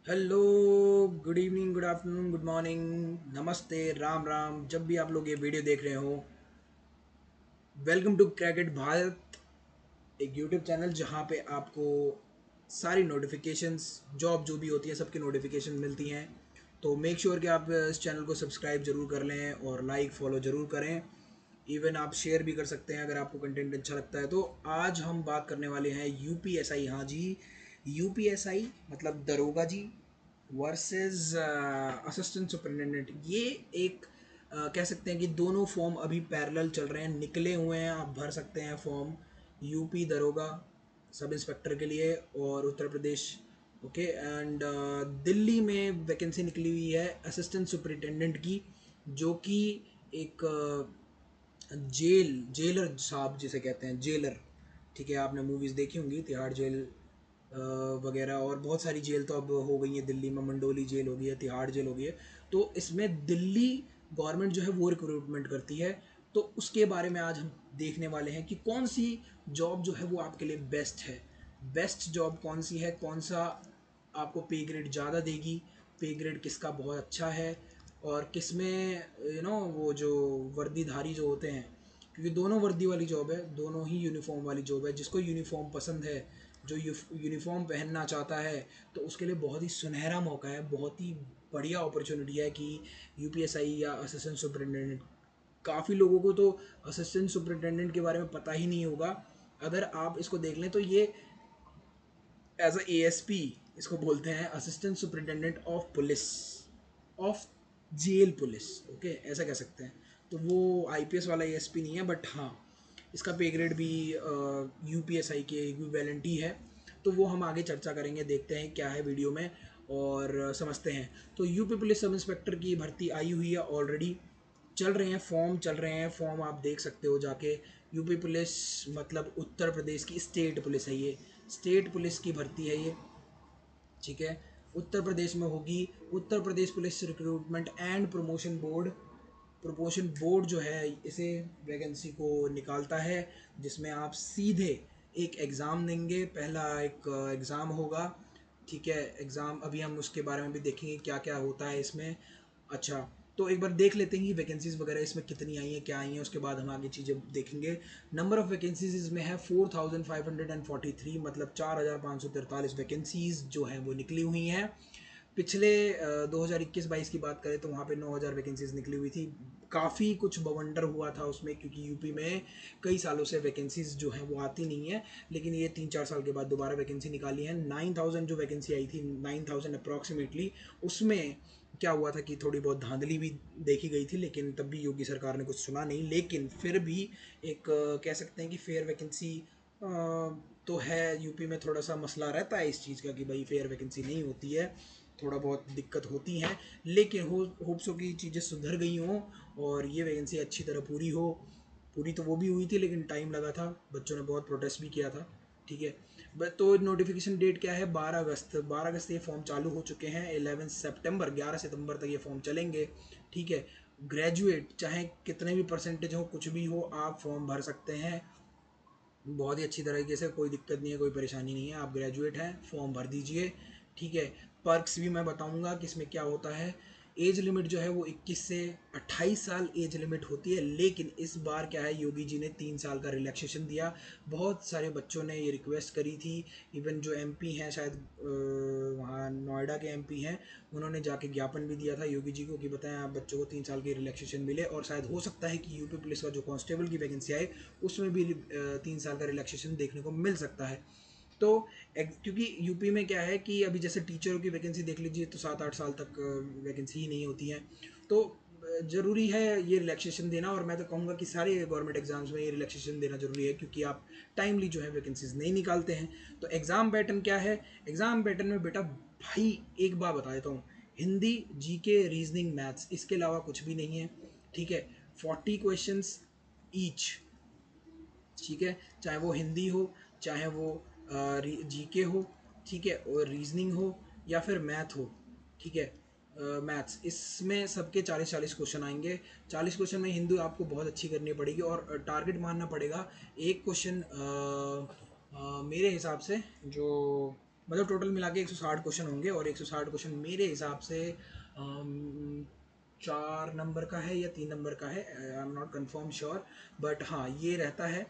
Hello, good evening, good afternoon, good morning, नमस्ते, राम राम। जब भी आप लोग ये वीडियो देख रहे हो, वेलकम टू क्रैकेट भारत, एक यूट्यूब चैनल जहाँ पे आपको सारी नोटिफिकेशंस, जॉब जो भी होती है सबकी नोटिफिकेशन मिलती हैं। तो मेक श्योर कि आप इस चैनल को सब्सक्राइब जरूर कर लें और लाइक फॉलो ज़रूर करें। इवन आप शेयर भी कर सकते हैं अगर आपको कंटेंट अच्छा लगता है। तो आज हम बात करने वाले हैं यूपीएसआई। हाँ जी, यूपीएसआई मतलब दरोगा जी वर्सेस असिस्टेंट सुपरिटेंडेंट। ये एक कह सकते हैं कि दोनों फॉर्म अभी पैरेलल चल रहे हैं, निकले हुए हैं, आप भर सकते हैं फॉर्म। यूपी दरोगा सब इंस्पेक्टर के लिए और उत्तर प्रदेश, ओके, एंड दिल्ली में वैकेंसी निकली हुई है असिस्टेंट सुपरिटेंडेंट की, जो कि एक जेलर साहब जिसे कहते हैं, जेलर। ठीक है, आपने मूवीज़ देखी होंगी, तिहाड़ जेल वगैरह, और बहुत सारी जेल तो अब हो गई है दिल्ली में। मंडोली जेल हो गई है, तिहाड़ जेल हो गई है। तो इसमें दिल्ली गवर्नमेंट जो है वो रिक्रूटमेंट करती है। तो उसके बारे में आज हम देखने वाले हैं कि कौन सी जॉब जो है वो आपके लिए बेस्ट है। बेस्ट जॉब कौन सी है, कौन सा आपको पे ग्रेड ज़्यादा देगी, पे ग्रेड किसका बहुत अच्छा है, और किस में वो जो वर्दीधारी जो होते हैं, क्योंकि दोनों वर्दी वाली जॉब है, दोनों ही यूनिफॉर्म वाली जॉब है। जिसको यूनिफॉर्म पसंद है, जो यूनिफॉर्म पहनना चाहता है, तो उसके लिए बहुत ही सुनहरा मौका है, बहुत ही बढ़िया अपॉर्चुनिटी है कि यूपीएसआई या असिस्टेंट सुपरिटेंडेंट। काफ़ी लोगों को तो असिस्टेंट सुपरिटेंडेंट के बारे में पता ही नहीं होगा। अगर आप इसको देख लें तो ये एज अ एएसपी इसको बोलते हैं, assistant superintendent of police, of jail police, okay, ऐसा कह सकते हैं। तो वो आईपीएस वाला एएसपी नहीं है, बट हाँ, इसका पे ग्रेड भी यूपीएसआई के इक्विवेलेंट ही है। तो वो हम आगे चर्चा करेंगे, देखते हैं क्या है वीडियो में और समझते हैं। तो यूपी पुलिस सब इंस्पेक्टर की भर्ती आई हुई है ऑलरेडी, चल रहे हैं फॉर्म, चल रहे हैं फॉर्म, आप देख सकते हो जाके। यूपी पुलिस मतलब उत्तर प्रदेश की स्टेट पुलिस है, ये स्टेट पुलिस की भर्ती है ये, ठीक है। उत्तर प्रदेश में होगी। Uttar Pradesh police recruitment and promotion board जो है इसे वैकेंसी को निकालता है, जिसमें आप सीधे एक एग्ज़ाम देंगे। पहला एक एग्ज़ाम होगा, ठीक है। एग्ज़ाम अभी हम उसके बारे में भी देखेंगे क्या क्या होता है इसमें। अच्छा, तो एक बार देख लेते हैं कि वैकेंसीज़ वगैरह इसमें कितनी आई हैं, क्या आई हैं, उसके बाद हम आगे चीज़ें देखेंगे। नंबर ऑफ़ वैकेंसीज इसमें है 4543, मतलब 4543 वैकेंसीज़ जो हैं वो निकली हुई हैं। पिछले 2021-22 की बात करें तो वहाँ पे 9000 वैकेंसीज निकली हुई थी। काफ़ी कुछ बवंडर हुआ था उसमें, क्योंकि यूपी में कई सालों से वैकेंसीज जो हैं वो आती नहीं है, लेकिन ये 3-4 साल के बाद दोबारा वैकेंसी निकाली है। 9000 जो वैकेंसी आई थी, 9000 अप्रॉक्सीमेटली, उसमें क्या हुआ था कि थोड़ी बहुत धांधली भी देखी गई थी, लेकिन तब भी योगी सरकार ने कुछ सुना नहीं। लेकिन फिर भी एक कह सकते हैं कि फेयर वैकेंसी तो है। यूपी में थोड़ा सा मसला रहता है इस चीज़ का कि भाई फेयर वैकेंसी नहीं होती है, थोड़ा बहुत दिक्कत होती हैं। लेकिन होप्स हो कि चीज़ें सुधर गई हों और ये वैकेंसी अच्छी तरह पूरी हो। पूरी तो वो भी हुई थी, लेकिन टाइम लगा था, बच्चों ने बहुत प्रोटेस्ट भी किया था, ठीक है। बस तो नोटिफिकेशन डेट क्या है, 12 अगस्त। 12 अगस्त ये फॉर्म चालू हो चुके हैं। 11 सितंबर, 11 सितंबर तक ये फॉर्म चलेंगे, ठीक है। ग्रेजुएट चाहे कितने भी परसेंटेज हो, कुछ भी हो, आप फॉर्म भर सकते हैं बहुत ही अच्छी तरीके से। कोई दिक्कत नहीं है, कोई परेशानी नहीं है। आप ग्रेजुएट हैं, फॉर्म भर दीजिए, ठीक है। पर्क्स भी मैं बताऊंगा कि इसमें क्या होता है। एज लिमिट जो है वो 21 से 28 साल एज लिमिट होती है, लेकिन इस बार क्या है, योगी जी ने 3 साल का रिलैक्सेशन दिया। बहुत सारे बच्चों ने ये रिक्वेस्ट करी थी। इवन जो एमपी हैं, शायद वहाँ नोएडा के एमपी हैं, उन्होंने जाके ज्ञापन भी दिया था योगी जी को कि बताएं आप बच्चों को 3 साल की रिलैक्सेशन मिले, और शायद हो सकता है कि यूपी पुलिस का जो कांस्टेबल की वैकेंसी आए उसमें भी 3 साल का रिलैक्सेशन देखने को मिल सकता है। तो क्योंकि यूपी में क्या है कि अभी जैसे टीचरों की वैकेंसी देख लीजिए तो 7-8 साल तक वैकेंसी ही नहीं होती है। तो ज़रूरी है ये रिलैक्सेशन देना, और मैं तो कहूँगा कि सारे गवर्नमेंट एग्जाम्स में ये रिलैक्सेशन देना ज़रूरी है, क्योंकि आप टाइमली जो है वैकेंसीज नहीं निकालते हैं। तो एग्ज़ाम पैटर्न क्या है, एग्ज़ाम पैटर्न में बेटा भाई एक बार बता देता हूँ, हिंदी, जीके, रीजनिंग, मैथ्स, इसके अलावा कुछ भी नहीं है, ठीक है। 40 क्वेश्चंस ईच, ठीक है। चाहे वो हिंदी हो, चाहे वो जीके हो, ठीक है, और रीजनिंग हो, या फिर मैथ हो, ठीक है। मैथ्स, इसमें सबके 40-40 क्वेश्चन आएंगे। 40 क्वेश्चन में हिंदी आपको बहुत अच्छी करनी पड़ेगी, और टारगेट मानना पड़ेगा। एक क्वेश्चन मेरे हिसाब से जो मतलब टोटल मिला के 160 क्वेश्चन होंगे, और 160 क्वेश्चन मेरे हिसाब से 4 नंबर का है या 3 नंबर का है, I am not confirm sure, but हाँ ये रहता है।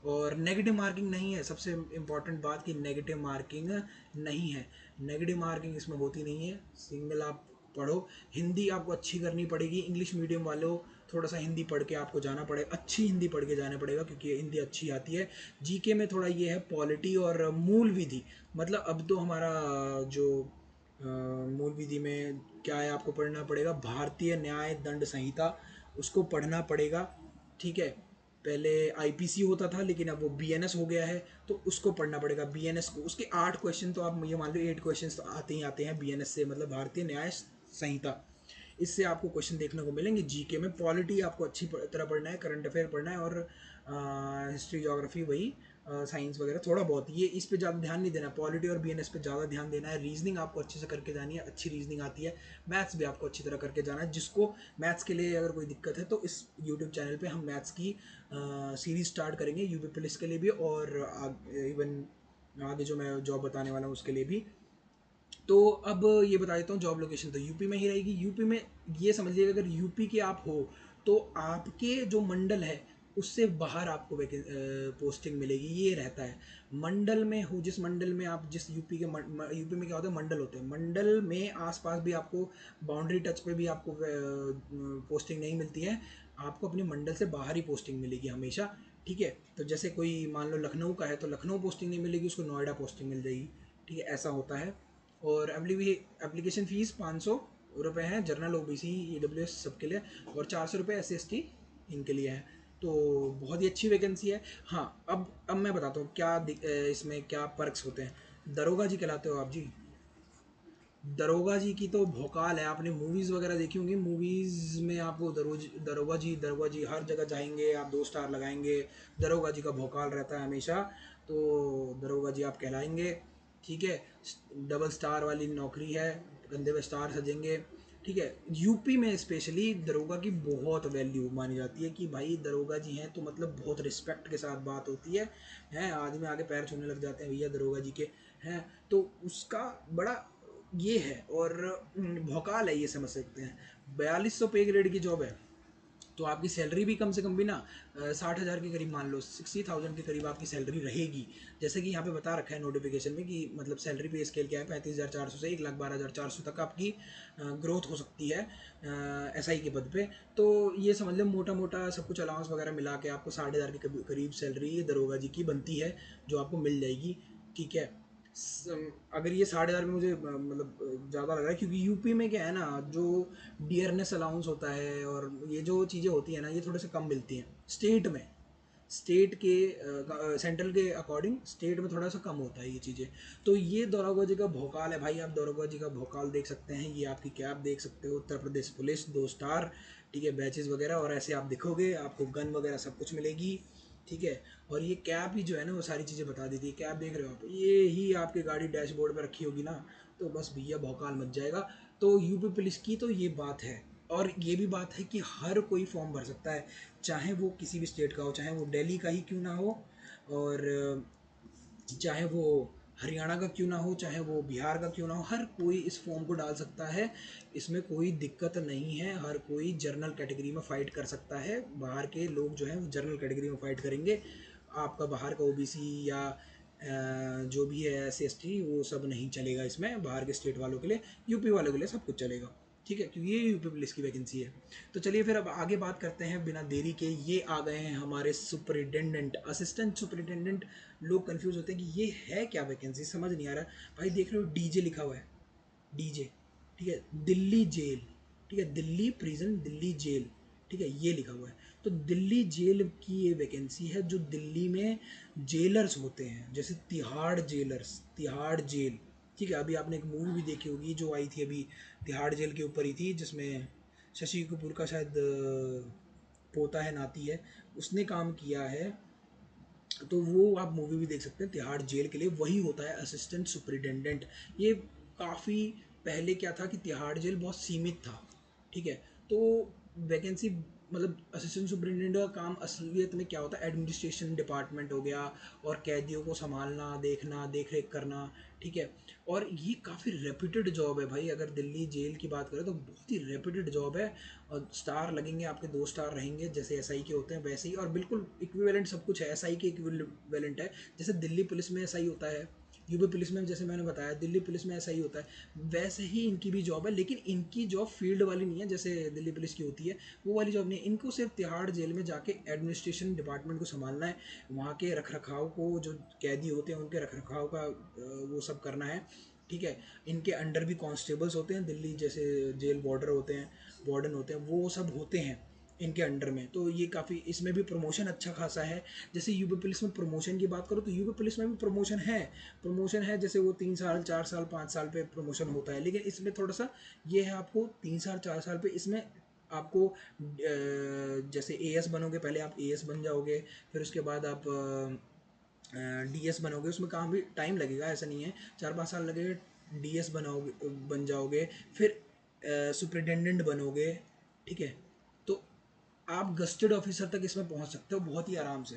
और नेगेटिव मार्किंग नहीं है, सबसे इम्पॉर्टेंट बात कि नेगेटिव मार्किंग नहीं है, नेगेटिव मार्किंग इसमें होती नहीं है। सिंगल आप पढ़ो, हिंदी आपको अच्छी करनी पड़ेगी, इंग्लिश मीडियम वालों थोड़ा सा हिंदी पढ़ के आपको जाना पड़ेगा, अच्छी हिंदी पढ़ के जाना पड़ेगा क्योंकि हिंदी अच्छी आती है। जीके में थोड़ा ये है पॉलिटी और मूल विधि, मतलब अब तो हमारा जो मूल विधि में क्या है, आपको पढ़ना पड़ेगा भारतीय न्याय दंड संहिता, उसको पढ़ना पड़ेगा। ठीक है, पहले आईपीसी होता था लेकिन अब वो बीएनएस हो गया है, तो उसको पढ़ना पड़ेगा बीएनएस को। उसके 8 क्वेश्चन तो आप ये मान लो 8 क्वेश्चन तो आते ही आते हैं बीएनएस से, मतलब भारतीय न्याय संहिता। इससे आपको क्वेश्चन देखने को मिलेंगे। जीके में पॉलिटी आपको अच्छी तरह पढ़ना है, करंट अफेयर पढ़ना है, और हिस्ट्री ज्योग्राफी वही साइंस वगैरह थोड़ा बहुत, ये इस पे ज़्यादा ध्यान नहीं देना, पॉलिटी और बीएनएस पे ज़्यादा ध्यान देना है। रीजनिंग आपको अच्छे से करके जानी है, अच्छी रीजनिंग आती है। मैथ्स भी आपको अच्छी तरह करके जाना है। जिसको मैथ्स के लिए अगर कोई दिक्कत है तो इस यूट्यूब चैनल पे हम मैथ्स की सीरीज स्टार्ट करेंगे, यूपी पुलिस के लिए भी, और इवन आगे जो मैं जॉब बताने वाला हूँ उसके लिए भी। तो अब ये बता देता हूँ, जॉब लोकेशन तो यूपी में ही रहेगी। यूपी में ये समझ लीजिए, अगर यूपी के आप हो तो आपके जो मंडल है उससे बाहर आपको पोस्टिंग मिलेगी, ये रहता है। मंडल में हो, जिस मंडल में आप, जिस यूपी के यूपी में क्या होता है, मंडल होते हैं, मंडल में आसपास भी आपको बाउंड्री टच पे भी आपको पोस्टिंग नहीं मिलती है, आपको अपने मंडल से बाहर ही पोस्टिंग मिलेगी हमेशा। ठीक है, तो जैसे कोई मान लो लखनऊ का है तो लखनऊ पोस्टिंग नहीं मिलेगी, उसको नोएडा पोस्टिंग मिल जाएगी। ठीक है, ऐसा होता है। और एप्लीकेशन फ़ीस 500 रुपये है, जनरल ओबीसी ईडब्ल्यूएस सबके लिए, और 400 रुपये SC ST इनके लिए है। तो बहुत ही अच्छी वैकेंसी है। हाँ, अब मैं बताता हूँ क्या इसमें क्या पर्क्स होते हैं। दरोगा जी कहलाते हो आप जी। दरोगा जी की तो भौकाल है, आपने मूवीज़ वगैरह देखी होंगी, मूवीज़ में आपको दरोगा जी हर जगह जाएंगे, आप 2 स्टार लगाएंगे, दरोगा जी का भौकाल रहता है हमेशा। तो दरोगा जी आप कहलाएंगे। ठीक है, डबल स्टार वाली नौकरी है, कंधे पे स्टार सजेंगे। ठीक है, यूपी में स्पेशली दरोगा की बहुत वैल्यू मानी जाती है कि भाई दरोगा जी हैं तो मतलब बहुत रिस्पेक्ट के साथ बात होती है। हैं, आदमी आगे पैर छूने लग जाते हैं भैया दरोगा जी के। हैं, तो उसका बड़ा ये है, और भौकाल है, ये समझ सकते हैं। 4200 पे ग्रेड की जॉब है, तो आपकी सैलरी भी कम से कम भी ना 60,000 के करीब, मान लो 60,000 के करीब आपकी सैलरी रहेगी। जैसे कि यहाँ पे बता रखा है नोटिफिकेशन में कि मतलब सैलरी पे स्केल क्या है, 35,400 से 1,12,400 तक आपकी ग्रोथ हो सकती है SI के पद पे। तो ये समझ लो मोटा मोटा सब कुछ अलाउंस वगैरह मिला के आपको 60,000 के करीब सैलरी दरोगा जी की बनती है, जो आपको मिल जाएगी। ठीक है, अगर ये 60,000 में मुझे मतलब ज़्यादा लग रहा है, क्योंकि यूपी में क्या है ना, जो डियरनेस अलाउंस होता है और ये जो चीज़ें होती हैं ना, ये थोड़े से कम मिलती हैं स्टेट में। स्टेट के सेंट्रल के अकॉर्डिंग स्टेट में थोड़ा सा कम होता है ये चीज़ें। तो ये दरोगा जी का भौकाल है भाई, आप दरोगा जी का भौकाल देख सकते हैं, ये आपकी कैब देख सकते हो, उत्तर प्रदेश पुलिस 2 स्टार। ठीक है, बैचेस वगैरह, और ऐसे आप दिखोगे आपको गन वगैरह सब कुछ मिलेगी। ठीक है, और ये कैब ही जो है ना वो सारी चीज़ें बता देती है। कैब देख रहे हो आप, ये ही आपकी गाड़ी डैशबोर्ड पर रखी होगी ना, तो बस भैया भौकाल मच जाएगा। तो यूपी पुलिस की तो ये बात है। और ये भी बात है कि हर कोई फॉर्म भर सकता है, चाहे वो किसी भी स्टेट का हो, चाहे वो दिल्ली का ही क्यों ना हो, और चाहे वो हरियाणा का क्यों ना हो, चाहे वो बिहार का क्यों ना हो, हर कोई इस फॉर्म को डाल सकता है। इसमें कोई दिक्कत नहीं है, हर कोई जनरल कैटेगरी में फ़ाइट कर सकता है। बाहर के लोग जो हैं वो जनरल कैटेगरी में फ़ाइट करेंगे। आपका बाहर का ओबीसी या जो भी है SC ST वो सब नहीं चलेगा इसमें, बाहर के स्टेट वालों के लिए, यूपी वालों के लिए सब कुछ चलेगा। ठीक है, क्योंकि ये यूपी पुलिस की वैकेंसी है। तो चलिए फिर अब आगे बात करते हैं बिना देरी के। ये आ गए हैं हमारे सुपरिटेंडेंट, असिस्टेंट सुपरिटेंडेंट। लोग कंफ्यूज होते हैं कि ये है क्या वैकेंसी, समझ नहीं आ रहा। भाई देख रहे हो डीजे लिखा हुआ है, डीजे। ठीक है, दिल्ली जेल। ठीक है, दिल्ली प्रिजन, दिल्ली जेल। ठीक है, ये लिखा हुआ है। तो दिल्ली जेल की ये वैकेंसी है, जो दिल्ली में जेलर्स होते हैं, जैसे तिहाड़ जेलर्स, तिहाड़ जेल। ठीक है, अभी आपने एक मूवी भी देखी होगी जो आई थी अभी, तिहाड़ जेल के ऊपर ही थी, जिसमें शशि कपूर का शायद पोता है, नाती है, उसने काम किया है। तो वो आप मूवी भी देख सकते हैं। तिहाड़ जेल के लिए वही होता है असिस्टेंट सुपरिटेंडेंट। ये काफ़ी पहले क्या था कि तिहाड़ जेल बहुत सीमित था। ठीक है, तो वैकेंसी मतलब असिस्टेंट सुपरिटेंडेंट का काम असलियत में क्या होता है, एडमिनिस्ट्रेशन डिपार्टमेंट हो गया, और कैदियों को संभालना, देखना, देख रेख करना, ठीक है। और ये काफ़ी रेप्यूटेड जॉब है भाई, अगर दिल्ली जेल की बात करें तो बहुत ही रेप्यूटेड जॉब है। और स्टार लगेंगे आपके, 2 स्टार रहेंगे जैसे एसआई के होते हैं वैसे ही, और बिल्कुल इक्विवेलेंट सब कुछ है, एसआई के इक्विवेलेंट है। जैसे दिल्ली पुलिस में एसआई होता है, यूपी पुलिस में जैसे मैंने बताया, दिल्ली पुलिस में ऐसा ही होता है, वैसे ही इनकी भी जॉब है। लेकिन इनकी जॉब फील्ड वाली नहीं है जैसे दिल्ली पुलिस की होती है, वो वाली जॉब नहीं है। इनको सिर्फ तिहाड़ जेल में जाके एडमिनिस्ट्रेशन डिपार्टमेंट को संभालना है, वहाँ के रख रखाव को, जो कैदी होते हैं उनके रख रखाव का वो सब करना है, ठीक है। इनके अंडर भी कांस्टेबल्स होते हैं, दिल्ली जैसे जेल बॉर्डर होते हैं, वार्डन होते हैं, वो सब होते हैं इनके अंडर में। तो ये काफ़ी, इसमें भी प्रमोशन अच्छा खासा है। जैसे यूपी पुलिस में प्रमोशन की बात करो तो यूपी पुलिस में भी प्रमोशन है, जैसे वो 3 साल 4 साल 5 साल पे प्रमोशन होता है। लेकिन इसमें थोड़ा सा ये है, आपको 3 साल 4 साल पे इसमें आपको जैसे एएस बनोगे, पहले आप एएस बन जाओगे, फिर उसके बाद आप डीएस बनोगे, उसमें काफ़ी टाइम लगेगा, ऐसा नहीं है 4-5 साल लगेगा। डीएस बन जाओगे, फिर सुपरिटेंडेंट बनोगे, ठीक है। तो आप गस्टेड ऑफिसर तक इसमें पहुंच सकते हो बहुत ही आराम से,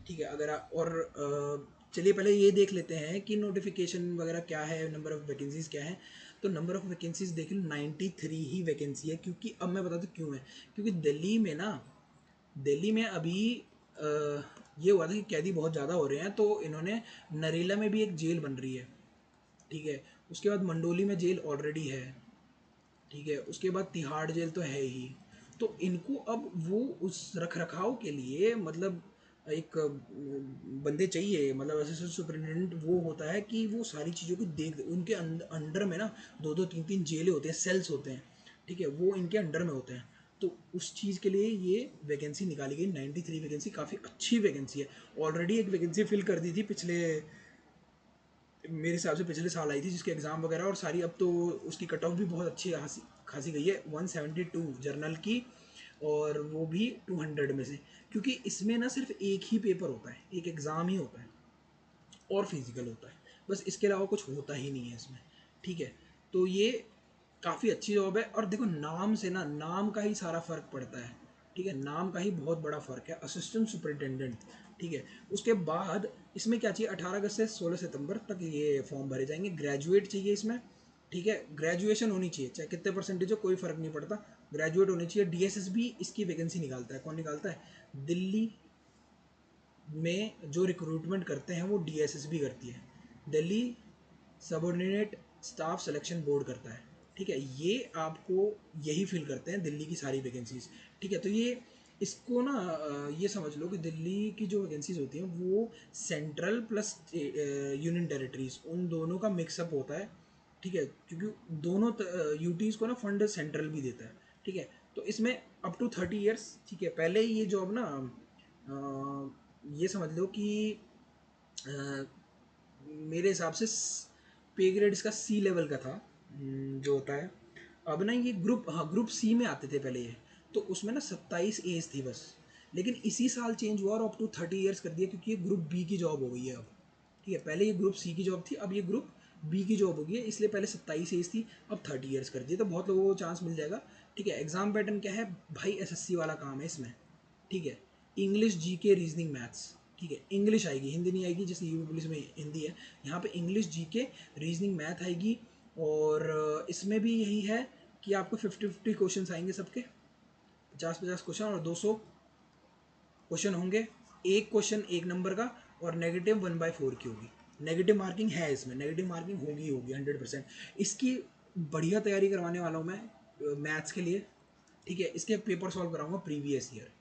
ठीक है। अगर आप और चलिए पहले ये देख लेते हैं कि नोटिफिकेशन वगैरह क्या है, नंबर ऑफ़ वैकेंसीज़ क्या है। तो नंबर ऑफ़ वैकेंसीज़ देख लो, 93 ही वैकेंसी है। क्योंकि अब मैं बता दूँ क्यों है, क्योंकि दिल्ली में अभी ये हुआ था कि कैदी बहुत ज़्यादा हो रहे हैं, तो इन्होंने नरेला में भी एक जेल बन रही है, ठीक है। उसके बाद मंडोली में जेल ऑलरेडी है, ठीक है। उसके बाद तिहाड़ जेल तो है ही। तो इनको अब वो उस रख रखाव के लिए, मतलब एक बंदे चाहिए, मतलब असिस्टेंट सुपरिटेंडेंट वो होता है कि वो सारी चीज़ों को देख, उनके अंडर में ना 2-2 3-3 जेलें होते हैं, सेल्स होते हैं, ठीक है, वो इनके अंडर में होते हैं। तो उस चीज़ के लिए ये वैकेंसी निकाली गई, 93 वैकेंसी, काफ़ी अच्छी वैकेंसी है। ऑलरेडी एक वैकेंसी फिल कर दी थी पिछले, मेरे हिसाब से पिछले साल आई थी, जिसके एग्ज़ाम वगैरह और सारी, अब तो उसकी कट ऑफ भी बहुत अच्छी खासी गई है, 172 जर्नल की, और वो भी 200 में से। क्योंकि इसमें ना सिर्फ एक ही पेपर होता है, एक एग्ज़ाम ही होता है, और फिजिकल होता है, बस इसके अलावा कुछ होता ही नहीं है इसमें, ठीक है। तो ये काफ़ी अच्छी जॉब है। और देखो, नाम से ना, नाम का ही सारा फ़र्क पड़ता है, ठीक है, नाम का ही बहुत बड़ा फ़र्क है, असिस्टेंट सुपरिटेंडेंट, ठीक है। उसके बाद इसमें क्या चाहिए, 18 अगस्त से 16 सितंबर तक ये फॉर्म भरे जाएंगे। ग्रेजुएट चाहिए इसमें, ठीक है, ग्रेजुएशन होनी चाहिए, चाहे कितने परसेंटेज हो कोई फ़र्क नहीं पड़ता, ग्रेजुएट होनी चाहिए। डीएसएस भी इसकी वैकेंसी निकालता है। कौन निकालता है? दिल्ली में जो रिक्रूटमेंट करते हैं वो डीएसएसबी करती है, Delhi subordinate staff selection board करता है, ठीक है। ये आपको यही फिल करते हैं दिल्ली की सारी वैकेंसीज, ठीक है। तो ये इसको ना ये समझ लो कि दिल्ली की जो वैकेंसीज होती हैं वो सेंट्रल प्लस यूनियन टेरिटरीज, उन दोनों का मिक्सअप होता है, ठीक है। क्योंकि दोनों यूटीज़ को ना फंड सेंट्रल भी देता है, ठीक है। तो इसमें अप टू 30 ईयर्स, ठीक है। पहले ये जॉब ना ये समझ लो कि अ, मेरे हिसाब से पे ग्रेड इसका सी लेवल का था, जो होता है। अब ना ये ग्रुप, हाँ, ग्रुप सी में आते थे पहले ये, तो उसमें ना 27 एज थी बस। लेकिन इसी साल चेंज हुआ और अप टू 30 ईयर्स कर दिया, क्योंकि ये ग्रुप बी की जॉब हो गई है अब, ठीक है। पहले ये ग्रुप सी की जॉब थी, अब ये ग्रुप बी की जॉब हो गई है, इसलिए पहले 27 एज थी, अब 30 ईयर्स कर दिए, तो बहुत लोगों को चांस मिल जाएगा, ठीक है। एग्जाम पैटर्न क्या है भाई, एसएससी वाला काम है इसमें, ठीक है। इंग्लिश, जीके, रीजनिंग, मैथ्स, ठीक है। इंग्लिश आएगी, हिंदी नहीं आएगी, जैसे यूपी पुलिस में हिंदी है, यहाँ पे इंग्लिश, जीके, रीजनिंग, मैथ आएगी। और इसमें भी यही है कि आपको 50-50 क्वेश्चन आएंगे सबके, 50-50 क्वेश्चन, और 200 क्वेश्चन होंगे। एक क्वेश्चन 1 नंबर का, और नेगेटिव 1/4 की होगी। नेगेटिव मार्किंग है इसमें, नेगेटिव मार्किंग होगी 100%। इसकी बढ़िया तैयारी करवाने वाला हूँ मैं मैथ्स के लिए, ठीक है। इसके पेपर सॉल्व कराऊंगा प्रीवियस ईयर,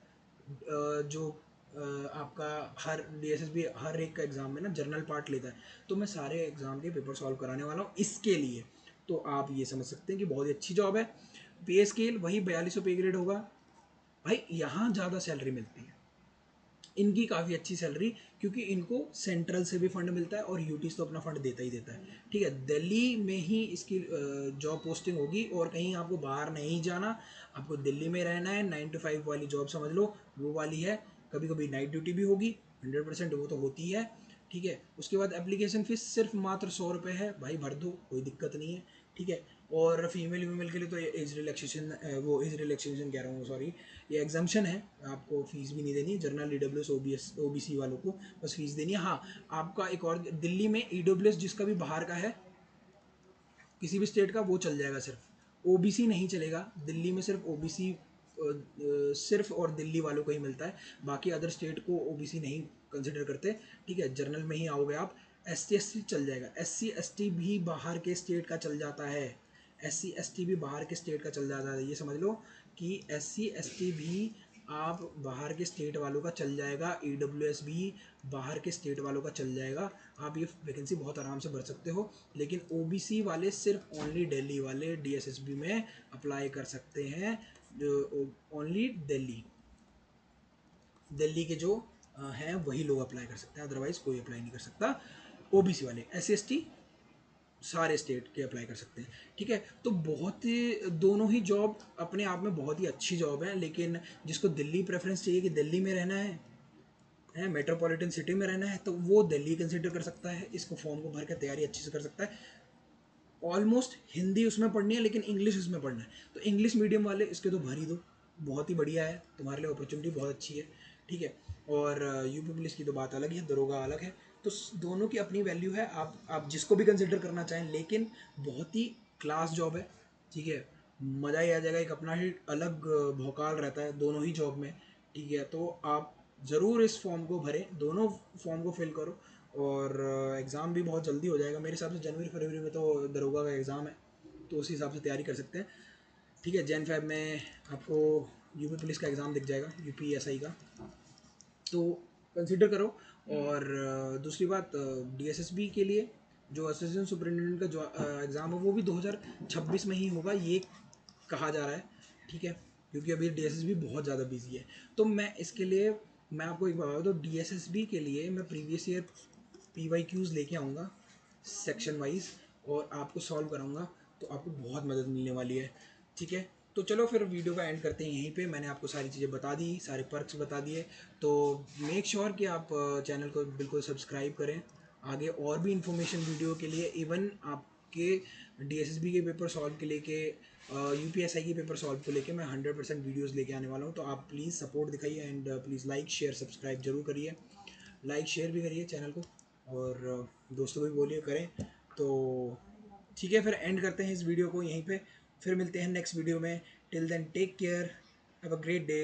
जो आपका हर डीएसएसबी हर एक का एग्ज़ाम में ना जर्नल पार्ट लेता है, तो मैं सारे एग्ज़ाम के पेपर सॉल्व कराने वाला हूँ इसके लिए। तो आप ये समझ सकते हैं कि बहुत ही अच्छी जॉब है। पे स्केल वही 4200 पे ग्रेड होगा भाई। यहाँ ज़्यादा सैलरी मिलती है, इनकी काफ़ी अच्छी सैलरी, क्योंकि इनको सेंट्रल से भी फंड मिलता है, और यूटीज तो अपना फंड देता ही देता है, ठीक है। दिल्ली में ही इसकी जॉब पोस्टिंग होगी, और कहीं आपको बाहर नहीं जाना, आपको दिल्ली में रहना है। 9 to 5 वाली जॉब समझ लो, वो वाली है। कभी कभी नाइट ड्यूटी भी होगी, 100% वो तो होती है, ठीक है। उसके बाद एप्लीकेशन फ़ीस सिर्फ मात्र 100 रुपये है भाई, भर दो, कोई दिक्कत नहीं है, ठीक है। और फीमेल के लिए तो एज रिलैक्सेशन, वो एज रिलैक्सेशन कह रहा हूँ, सॉरी, ये एग्जाम्पशन है, आपको फीस भी नहीं देनी है। जनरल ईडब्ल्यूएस ओबीसी वालों को बस फीस देनी है। हाँ, आपका एक और, दिल्ली में ईडब्ल्यूएस जिसका भी बाहर का है, किसी भी स्टेट का, वो चल जाएगा सिर्फ, ओबीसी नहीं चलेगा दिल्ली में, सिर्फ ओबीसी सिर्फ और दिल्ली वालों को ही मिलता है, बाकी अदर स्टेट को ओबीसी नहीं कंसिडर करते। ठीक है, जनरल में ही आओगे आप। एससी एसटी चल जाएगा, एससी एसटी भी बाहर के स्टेट का चल जाता है, एससी एसटी भी बाहर के स्टेट का चल जाता है, ये समझ लो कि एससी एसटी भी आप बाहर के स्टेट वालों का चल जाएगा, ईडब्ल्यूएस भी बाहर के स्टेट वालों का चल जाएगा। आप ये वैकेंसी बहुत आराम से भर सकते हो। लेकिन ओबीसी वाले सिर्फ ओनली दिल्ली वाले डीएसएसबी में अप्लाई कर सकते हैं, ओनली दिल्ली, दिल्ली के जो हैं वही लोग अप्लाई कर सकते हैं, अदरवाइज कोई अप्लाई नहीं कर सकता। ओबीसी वाले, एससी एसटी सारे स्टेट के अप्लाई कर सकते हैं। ठीक है, तो बहुत ही, दोनों ही जॉब अपने आप में बहुत ही अच्छी जॉब है, लेकिन जिसको दिल्ली प्रेफरेंस चाहिए कि दिल्ली में रहना है मेट्रोपॉलिटन सिटी में रहना है, तो वो दिल्ली कंसिडर कर सकता है, इसको फॉर्म को भर के तैयारी अच्छे से कर सकता है। ऑलमोस्ट हिंदी उसमें पढ़नी है लेकिन इंग्लिश उसमें पढ़ना है, तो इंग्लिश मीडियम वाले इसके तो भर ही दो, बहुत ही बढ़िया है, तुम्हारे लिए अपॉर्चुनिटी बहुत अच्छी है। ठीक है, और यूपी पुलिस की तो बात अलग है, दरोगा अलग है, तो दोनों की अपनी वैल्यू है, आप जिसको भी कंसिडर करना चाहें, लेकिन बहुत ही क्लास जॉब है। ठीक है, मज़ा ही आ जाएगा, एक अपना ही अलग भौकाल रहता है दोनों ही जॉब में। ठीक है, तो आप ज़रूर इस फॉर्म को भरें, दोनों फॉर्म को फिल करो, और एग्ज़ाम भी बहुत जल्दी हो जाएगा मेरे हिसाब से, जनवरी फरवरी में तो दरोगा का एग्ज़ाम है, तो उसी हिसाब से तैयारी कर सकते हैं। ठीक है, जैन फैब में आपको यूपी पुलिस का एग्ज़ाम दिख जाएगा, यूपी एसआई का, तो कंसिडर करो। और दूसरी बात, डीएसएसबी के लिए जो असिस्टेंट सुपरिटेंडेंट का जो एग्ज़ाम है वो भी 2026 में ही होगा, ये कहा जा रहा है। ठीक है, क्योंकि अभी डीएसएसबी बहुत ज़्यादा बिजी है, तो मैं इसके लिए, मैं आपको एक बात बता दूँ, डीएसएसबी के लिए मैं प्रीवियस ईयर PYQs लेके आऊँगा सेक्शन वाइज, और आपको सॉल्व कराऊँगा, तो आपको बहुत मदद मिलने वाली है। ठीक है, तो चलो फिर वीडियो का एंड करते हैं यहीं पे, मैंने आपको सारी चीज़ें बता दी, सारे पर्क्स बता दिए, तो मेक श्योर कि आप चैनल को बिल्कुल सब्सक्राइब करें। आगे और भी इंफॉर्मेशन वीडियो के लिए, इवन आपके डीएसएसबी के पेपर सॉल्व के लेके यूपीएसआई के पेपर सॉल्व को लेके मैं 100% वीडियोस लेके आने वाला हूँ, तो आप प्लीज़ सपोर्ट दिखाइए, and please like share subscribe जरूर करिए, लाइक शेयर भी करिए चैनल को, और दोस्तों को भी बोलिए करें। तो ठीक है, फिर एंड करते हैं इस वीडियो को यहीं पे, फिर मिलते हैं नेक्स्ट वीडियो में। Till then take care, have a great day.